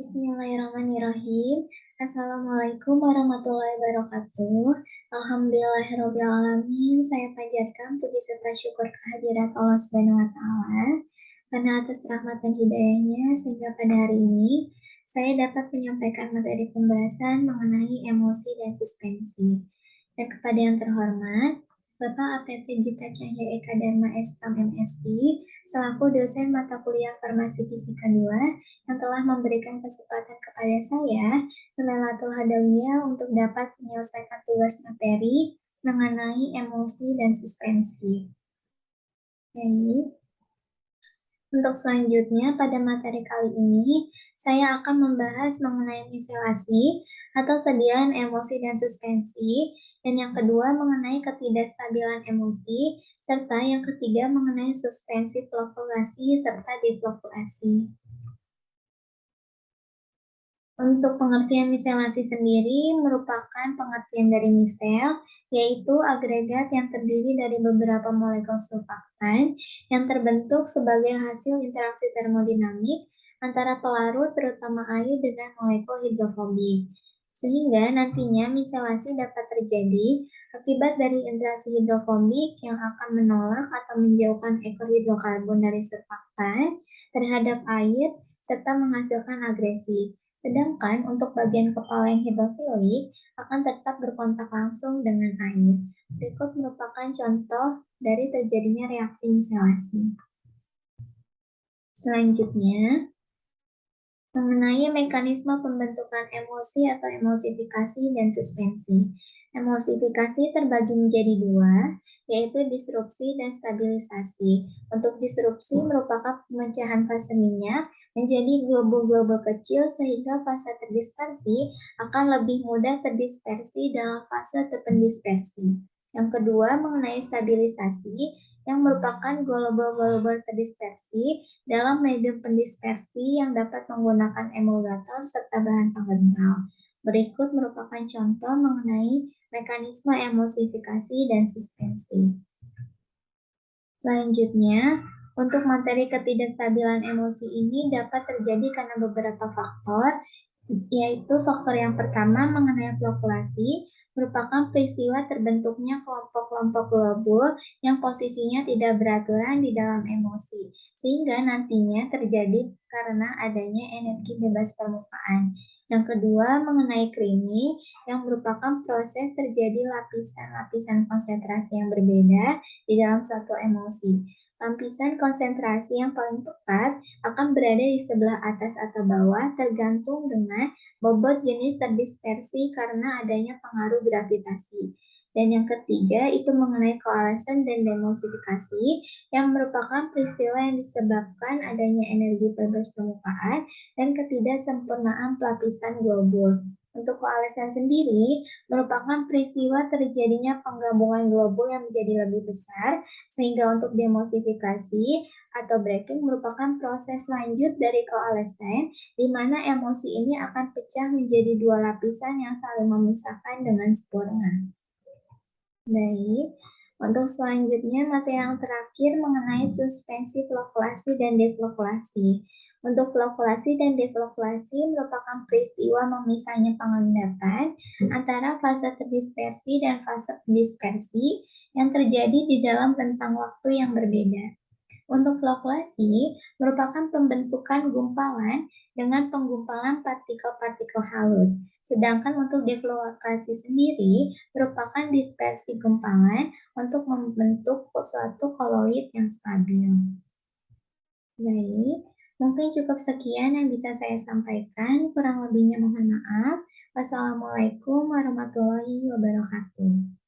Bismillahirrahmanirrahim. Assalamualaikum warahmatullahi wabarakatuh. Alhamdulillahirrahmanirrahim. Saya panjatkan puji serta syukur kehadirat Allah Subhanahu wa Ta'ala karena atas rahmat dan hidayahnya sehingga pada hari ini saya dapat menyampaikan materi pembahasan mengenai emosi dan suspensi. Dan kepada yang terhormat, Bapak APT Gita Cahya Eka Dharma SPM MSI, selaku dosen mata kuliah Farmasi Fisika 2 yang telah memberikan kesempatan kepada saya, Lailatul Hadawiyah, untuk dapat menyelesaikan tugas materi mengenai emosi dan suspensi. Jadi, untuk selanjutnya pada materi kali ini, saya akan membahas mengenai miscelasi atau sediaan emosi dan suspensi, dan yang kedua mengenai ketidakstabilan emosi, serta yang ketiga mengenai suspensi fluktuasi serta defluktuasi. Untuk pengertian miscelasi sendiri merupakan pengertian dari misel, yaitu agregat yang terdiri dari beberapa molekul surfaktan yang terbentuk sebagai hasil interaksi termodinamik antara pelarut terutama air dengan molekul hidrofobik. Sehingga nantinya miscelasi dapat terjadi akibat dari interaksi hidrofobik yang akan menolak atau menjauhkan ekor hidrokarbon dari surfaktan terhadap air serta menghasilkan agresi. Sedangkan untuk bagian kepala yang hidrofilik akan tetap berkontak langsung dengan air. Berikut merupakan contoh dari terjadinya reaksi miscelasi. Selanjutnya, mengenai mekanisme pembentukan emosi atau emosifikasi dan suspensi. Emosifikasi terbagi menjadi dua, yaitu disrupsi dan stabilisasi. Untuk disrupsi merupakan pemecahan fase minyak menjadi globul-globul kecil sehingga fase terdispersi akan lebih mudah terdispersi dalam fase terpendispersi. Yang kedua mengenai stabilisasi yang merupakan globul-globul terdispersi dalam medium pendispersi yang dapat menggunakan emulgator serta bahan pengental. Berikut merupakan contoh mengenai mekanisme emosifikasi dan suspensi. Selanjutnya, untuk materi ketidakstabilan emosi ini dapat terjadi karena beberapa faktor, yaitu faktor yang pertama mengenai fluktuasi, merupakan peristiwa terbentuknya kelompok-kelompok globul yang posisinya tidak beraturan di dalam emosi, sehingga nantinya terjadi karena adanya energi bebas permukaan. Yang kedua, mengenai creaming, yang merupakan proses terjadi lapisan-lapisan konsentrasi yang berbeda di dalam suatu emosi. Lapisan konsentrasi yang paling tepat akan berada di sebelah atas atau bawah tergantung dengan bobot jenis terdispersi karena adanya pengaruh gravitasi. Dan yang ketiga itu mengenai koalesen dan demulsifikasi yang merupakan peristiwa yang disebabkan adanya energi bebas permukaan dan ketidaksempurnaan pelapisan globul. Untuk koalesen sendiri merupakan peristiwa terjadinya penggabungan globul yang menjadi lebih besar, sehingga untuk demulsifikasi atau breaking merupakan proses lanjut dari koalesen di mana emosi ini akan pecah menjadi dua lapisan yang saling memisahkan dengan sempurna. Baik, untuk selanjutnya materi yang terakhir mengenai suspensi fluktuasi dan defluktuasi. Untuk fluktuasi dan defluktuasi merupakan peristiwa memisahnya pengendappan antara fase terdispersi dan fase pendispersi yang terjadi di dalam rentang waktu yang berbeda. Untuk fluktuasi merupakan pembentukan gumpalan dengan penggumpalan partikel-partikel halus. Sedangkan untuk defluktuasi sendiri merupakan dispersi gumpalan untuk membentuk suatu koloid yang stabil. Baik, mungkin cukup sekian yang bisa saya sampaikan. Kurang lebihnya mohon maaf. Wassalamualaikum warahmatullahi wabarakatuh.